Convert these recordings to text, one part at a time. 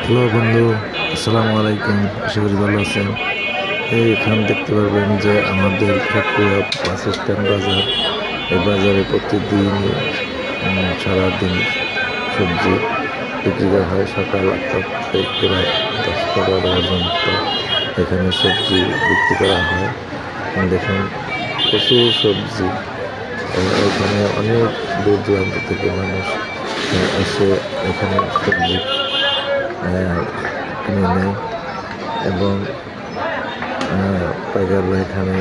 Hello বন্ধু, আসসালামু আলাইকুম। আশা করি ভালো আছেন। এইখান দেখতে পারবেন যে আমাদের ফ্যাক্টরিয়া বাস স্ট্যান্ড বাজার। এই বাজারে প্রতিদিন সারাদিন সবজি বিক্রি করা হয়। সকাল 8টা থেকে রাত 10টা-12টা পর্যন্ত এখানে সবজি বিক্রি করা হয়। দেখুন প্রচুর সবজি। এখানে অনেক দূর দূরান্ত থেকে মানুষ এসে এখানে সবজি কিনে নেয় এবং পাইকাররা এখানে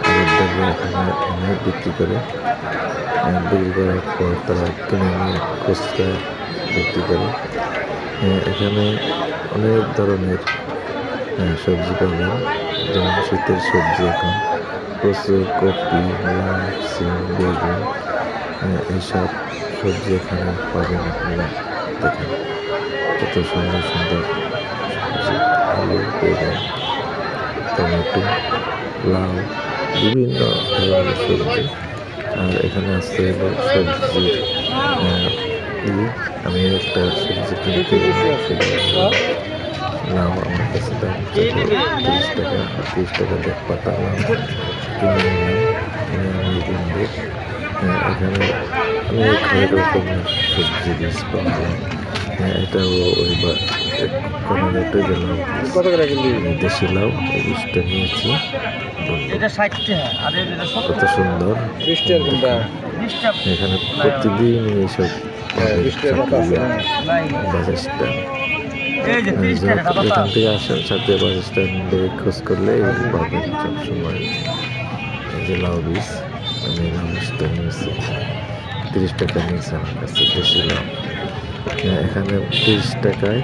আড়তদাররা এখানে এনে বিক্রি করে। বিক্রি করার পর তারা কিনে নিয়ে খুচরা বিক্রি করে। এখানে অনেক ধরনের সবজি পাবেন, যেমন শীতের সবজি এখন প্রচুর কপি, লাউ, সিম, বেগুন, এইসব সবজি এখানে পাবেন। আপনারা দেখেন কত সুন্দর সুন্দর সবজি, আলু, বেগুন, টমেটো, লাউ, বিভিন্ন ধরনের সবজি। আর এখানে আছে সবজির আমি একটা সবজি কিনতে লাউ আমার কাছে দাম 30 টাকা। 30 টাকা দেখ পাতা লাউ কিনে নিলাম আমি কিনবো। এখানে অনেক রকমের সবজি বীজ পাওয়া যায়। এটাও ওই কর্নারেটে যে লাউ দেশি লাউ, এই বীজটা নিয়েছি। কত সুন্দর! এখানে প্রতিদিন এইসব বাস স্ট্যান্ড। এখান থেকে আসেন সাথে বাস স্ট্যান্ডে খোঁজ করলে পাবেন সবসময়। এই যে লাউ বীজ, আমি লাউ বীজটা নিয়েছি 30 টাকা নিয়েছে আমার কাছে দেশি লাউ। এখানে 30 টাকায়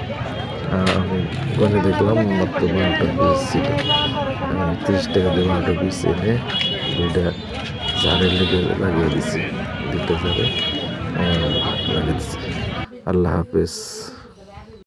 আমি গনে দেখলাম মাত্র 12টা বীজ ছিল। 30 টাকা দিয়ে 12টা বীজ এনে দুইটা ঝাড়ের লেগে লাগিয়ে দিছি, দুটো ঝাড়ে লাগিয়ে দিছি। আল্লাহ হাফেজ।